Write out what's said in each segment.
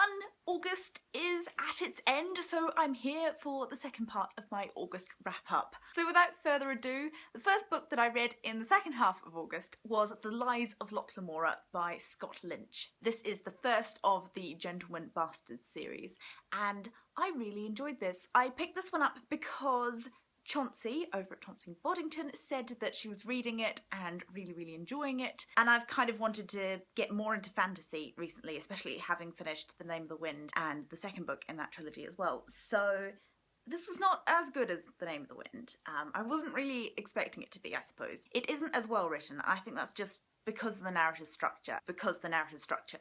everyone! August is at its end, so I'm here for the second part of my August wrap-up. So without further ado, the first book that I read in the second half of August was The Lies of Lamora by Scott Lynch. This is the first of the Gentleman Bastards series, and I really enjoyed this. I picked this one up because Chauncey over at Chauncey Boddington said that she was reading it and really enjoying it, and I've kind of wanted to get more into fantasy recently, especially having finished The Name of the Wind and the second book in that trilogy as well. So this was not as good as The Name of the Wind. I wasn't really expecting it to be, I suppose. It isn't as well written, and I think that's just because of the narrative structure,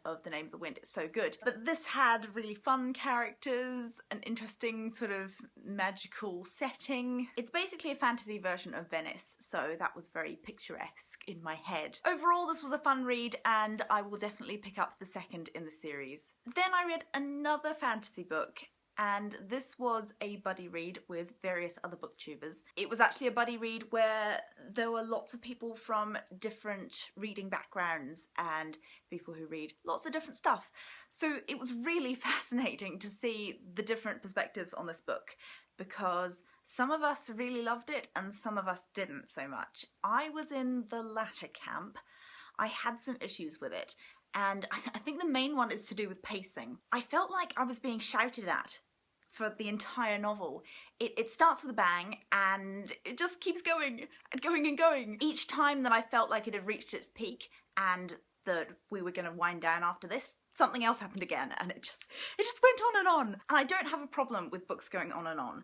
of The Name of the Wind is so good. But this had really fun characters, an interesting sort of magical setting. It's basically a fantasy version of Venice, so that was very picturesque in my head. Overall, this was a fun read, and I will definitely pick up the second in the series. Then I read another fantasy book, and this was a buddy read with various other booktubers. It was actually a buddy read where there were lots of people from different reading backgrounds and people who read lots of different stuff. So it was really fascinating to see the different perspectives on this book, because some of us really loved it and some of us didn't so much. I was in the latter camp. I had some issues with it, and I think the main one is to do with pacing. I felt like I was being shouted at for the entire novel. It starts with a bang and it just keeps going and going and going. Each time that I felt like it had reached its peak and that we were going to wind down after this, something else happened again, and it just went on and on. And I don't have a problem with books going on and on.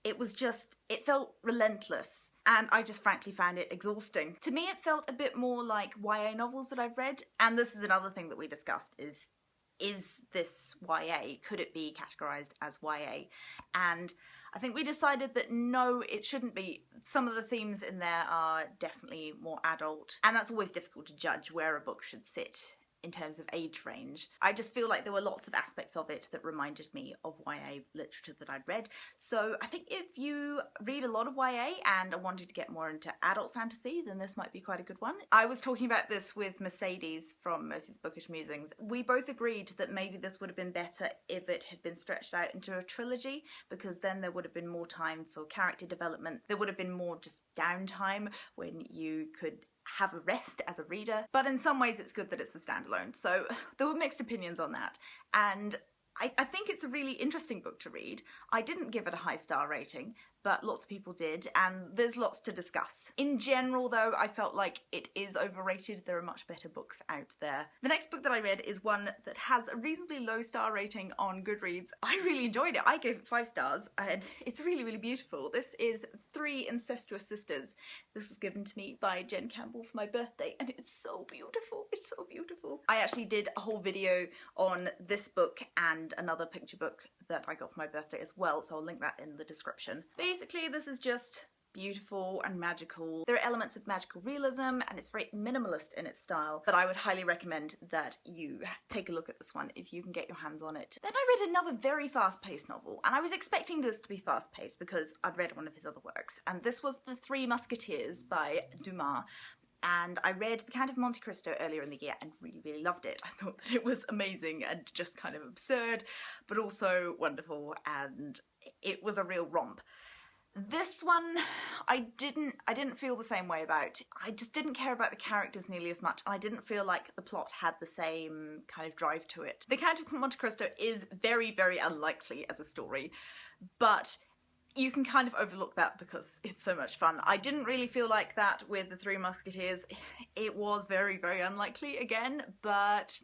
It felt relentless, and I just frankly found it exhausting. To me, it felt a bit more like YA novels that I've read, and this is another thing that we discussed is this YA? Could it be categorised as YA? And I think we decided that no, it shouldn't be. Some of the themes in there are definitely more adult, and that's always difficult to judge where a book should sit in terms of age range. I just feel like there were lots of aspects of it that reminded me of YA literature that I'd read. So I think if you read a lot of YA and are wanting to get more into adult fantasy, then this might be quite a good one. I was talking about this with Mercedes from Mercy's Bookish Musings. We both agreed that maybe this would have been better if it had been stretched out into a trilogy, because then there would have been more time for character development. There would have been more just downtime when you could have a rest as a reader. But in some ways it's good that it's a standalone, so there were mixed opinions on that. And I think it's a really interesting book to read. I didn't give it a high star rating, but lots of people did, and there's lots to discuss. In general though, I felt like it is overrated. There are much better books out there. The next book that I read is one that has a reasonably low star rating on Goodreads. I really enjoyed it. I gave it 5 stars, and it's really beautiful. This is Threeancestress Sisters. This was given to me by Jen Campbell for my birthday, and it's so beautiful. It's so beautiful. I actually did a whole video on this book and another picture book that I got for my birthday as well, so I'll link that in the description. Basically, this is just beautiful and magical. There are elements of magical realism, and it's very minimalist in its style, but I would highly recommend that you take a look at this one if you can get your hands on it. Then I read another very fast-paced novel, and I was expecting this to be fast-paced because I'd read one of his other works, and this was The Three Musketeers by Dunn. And I read The Count of Monte Cristo earlier in the year and really loved it. I thought that it was amazing and just kind of absurd, but also wonderful, and it was a real romp. This one, I didn't feel the same way about. I just didn't care about the characters nearly as much, and I didn't feel like the plot had the same kind of drive to it. The Count of Monte Cristo is very unlikely as a story, but you can kind of overlook that because it's so much fun. I didn't really feel like that with The Three Musketeers. It was very unlikely again, but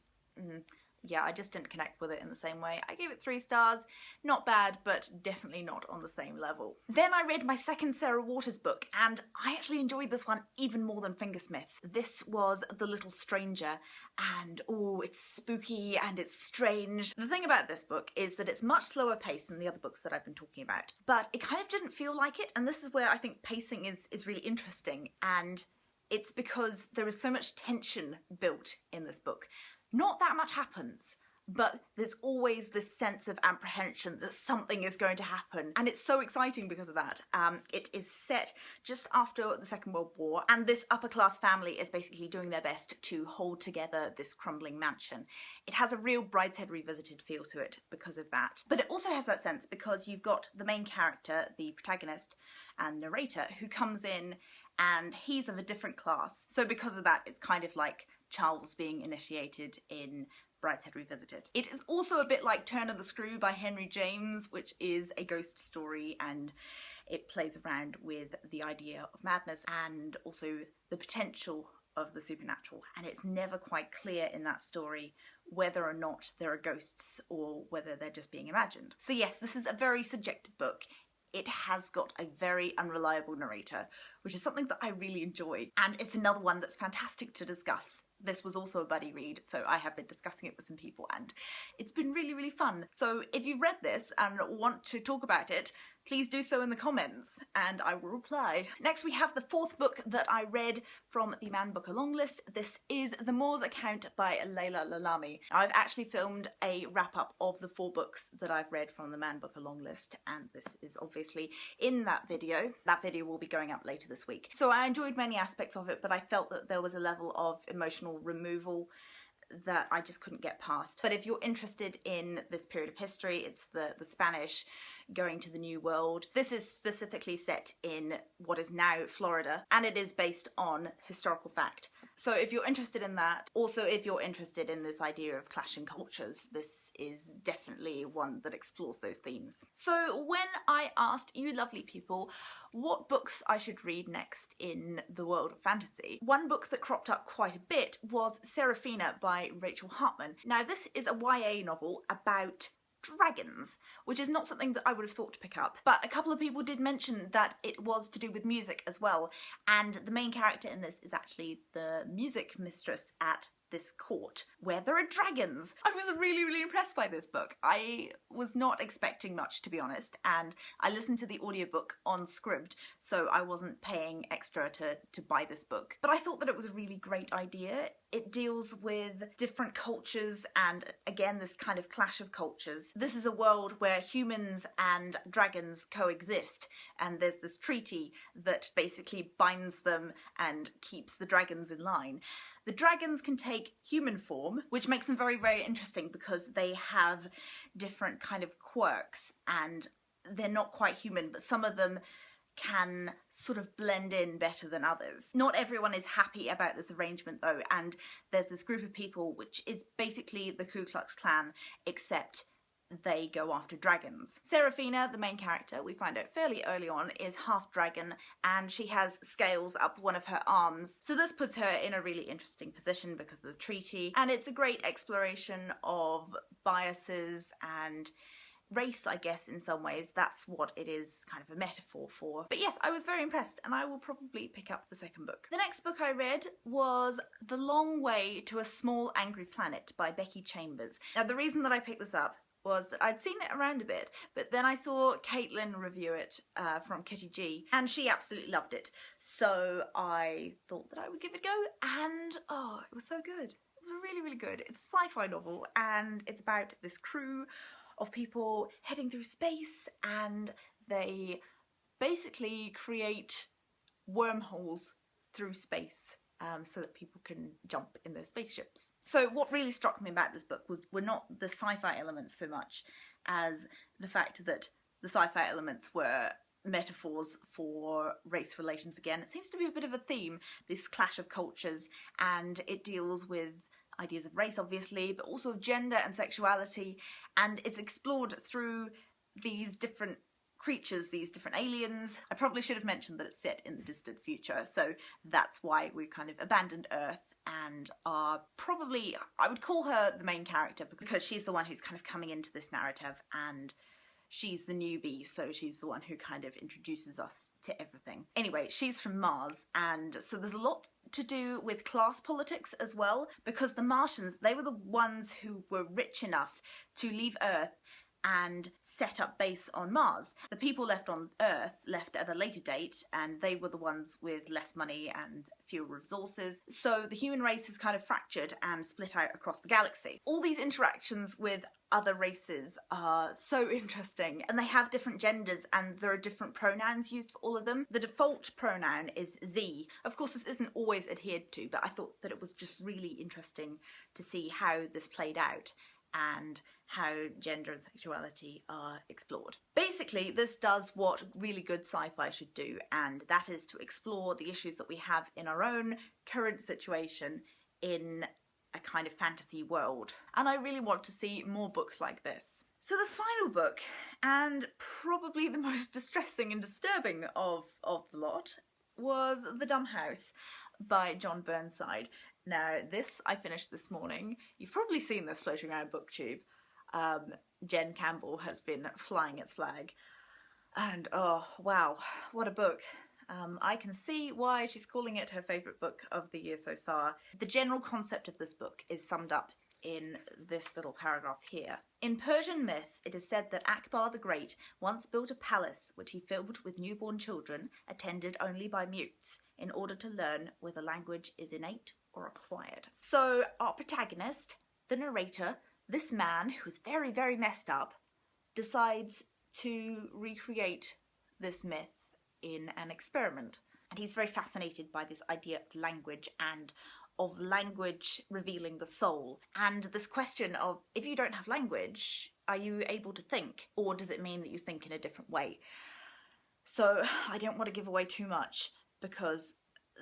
yeah, I just didn't connect with it in the same way. I gave it 3 stars. Not bad, but definitely not on the same level. Then I read my second Sarah Waters book, and I actually enjoyed this one even more than Fingersmith. This was The Little Stranger, and oh, it's spooky and it's strange. The thing about this book is that it's much slower paced than the other books that I've been talking about, but it kind of didn't feel like it, and this is where I think pacing is really interesting, and it's because there is so much tension built in this book. Not that much happens, but there's always this sense of apprehension that something is going to happen, and it's so exciting because of that. It is set just after the Second World War, and this upper class family is basically doing their best to hold together this crumbling mansion. It has a real Brideshead Revisited feel to it because of that, but it also has that sense because you've got the main character, the protagonist and narrator, who comes in and he's of a different class. So because of that, it's kind of like Charles being initiated in Brideshead Revisited. It is also a bit like Turn of the Screw by Henry James, which is a ghost story, and it plays around with the idea of madness and also the potential of the supernatural, and it's never quite clear in that story whether or not there are ghosts or whether they're just being imagined. So yes, this is a very subjective book. It has got a very unreliable narrator, which is something that I really enjoyed, and it's another one that's fantastic to discuss. This was also a buddy read, so I have been discussing it with some people, and it's been really, really fun. So if you've read this and want to talk about it, please do so in the comments, and I will reply. Next we have the fourth book that I read from the Man Booker longlist. This is The Moor's Account by Layla Lalami. I've actually filmed a wrap-up of the 4 books that I've read from the Man Booker longlist, and this is obviously in that video. That video will be going up later this week. So I enjoyed many aspects of it, but I felt that there was a level of emotional removal that I just couldn't get past. But if you're interested in this period of history, it's the Spanish going to the New World. This is specifically set in what is now Florida, and it is based on historical fact. So if you're interested in that, also if you're interested in this idea of clashing cultures, this is definitely one that explores those themes. So when I asked you lovely people what books I should read next in the world of fantasy, one book that cropped up quite a bit was Sarafina by Rachel Hartman. Now this is a YA novel about dragons, which is not something that I would have thought to pick up, but a couple of people did mention that it was to do with music as well, and the main character in this is actually the music mistress at this court where there are dragons. I was really, really impressed by this book. I was not expecting much, to be honest, and I listened to the audiobook on Scribd, so I wasn't paying extra to buy this book. But I thought that it was a really great idea. It deals with different cultures and, again, this kind of clash of cultures. This is a world where humans and dragons coexist, and there's this treaty that basically binds them and keeps the dragons in line. The dragons can take human form, which makes them very, very interesting because they have different kind of quirks and they're not quite human, but some of them can sort of blend in better than others. Not everyone is happy about this arrangement though, and there's this group of people which is basically the Ku Klux Klan, except they go after dragons. Sarafina, the main character, we find out fairly early on, is half dragon, and she has scales up one of her arms. So this puts her in a really interesting position because of the treaty, and it's a great exploration of biases and race, I guess, in some ways. That's what it is kind of a metaphor for. But yes, I was very impressed, and I will probably pick up the second book. The next book I read was The Long Way to a Small Angry Planet by Becky Chambers. Now the reason that I picked this up was that I'd seen it around a bit, but then I saw Caitlin review it from Kitty G, and she absolutely loved it. So I thought that I would give it a go, and oh, it was so good. It was really, really good. It's a sci-fi novel, and it's about this crew of people heading through space, and they basically create wormholes through space so that people can jump in their spaceships. So what really struck me about this book were not the sci-fi elements so much as the fact that the sci-fi elements were metaphors for race relations again. It seems to be a bit of a theme, this clash of cultures, and it deals with ideas of race, obviously, but also of gender and sexuality, and it's explored through these different creatures, these different aliens. I probably should have mentioned that it's set in the distant future, so that's why we kind of abandoned Earth and are probably, I would call her the main character because she's the one who's kind of coming into this narrative, and she's the newbie, so she's the one who kind of introduces us to everything. Anyway, she's from Mars, and so there's a lot to do with class politics as well, because the Martians, they were the ones who were rich enough to leave Earth and set up base on Mars. The people left on Earth left at a later date, and they were the ones with less money and fewer resources, so the human race is kind of fractured and split out across the galaxy. All these interactions with other races are so interesting, and they have different genders and there are different pronouns used for all of them. The default pronoun is Z. Of course, this isn't always adhered to, but I thought that it was just really interesting to see how this played out and how gender and sexuality are explored. Basically, this does what really good sci-fi should do, and that is to explore the issues that we have in our own current situation in a kind of fantasy world. And I really want to see more books like this. So the final book, and probably the most distressing and disturbing of the lot, was The Dunn House by John Burnside. Now, this I finished this morning. You've probably seen this floating around BookTube. Jen Campbell has been flying its flag. And oh, wow, what a book. I can see why she's calling it her favourite book of the year so far. The general concept of this book is summed up in this little paragraph here. In Persian myth, it is said that Akbar the Great once built a palace which he filled with newborn children, attended only by mutes, in order to learn whether language is innate or acquired. So our protagonist, the narrator, this man who is very, very messed up, decides to recreate this myth in an experiment. And he's very fascinated by this idea of language and of language revealing the soul. And this question of, if you don't have language, are you able to think? Or does it mean that you think in a different way? So I don't want to give away too much, because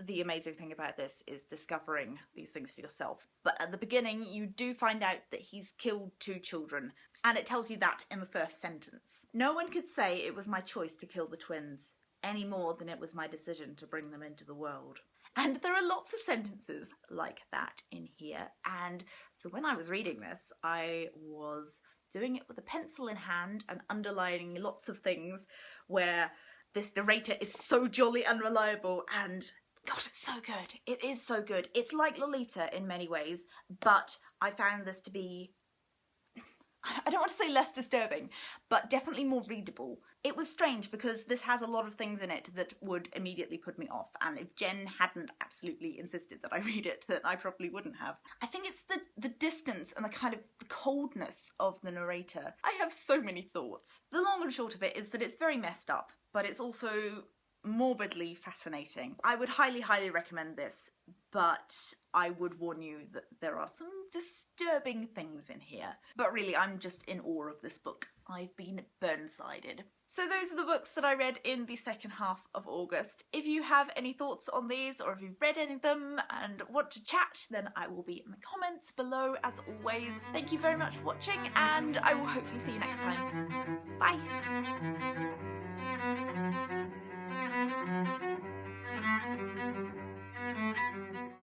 the amazing thing about this is discovering these things for yourself. But at the beginning, you do find out that he's killed 2 children, and it tells you that in the first sentence. No one could say it was my choice to kill the twins, any more than it was my decision to bring them into the world. And there are lots of sentences like that in here, and so when I was reading this, I was doing it with a pencil in hand and underlining lots of things where this narrator is so jolly unreliable, and gosh, it's so good. It is so good. It's like Lolita in many ways, but I found this to be, I don't want to say less disturbing, but definitely more readable. It was strange because this has a lot of things in it that would immediately put me off, and if Jen hadn't absolutely insisted that I read it, then I probably wouldn't have. I think it's the distance and the kind of coldness of the narrator. I have so many thoughts. The long and short of it is that it's very messed up, but it's also morbidly fascinating. I would highly, highly recommend this, but I would warn you that there are some disturbing things in here. But really, I'm just in awe of this book. I've been Burnsided. So those are the books that I read in the second half of August. If you have any thoughts on these, or if you've read any of them and want to chat, then I will be in the comments below as always. Thank you very much for watching, and I will hopefully see you next time. Bye!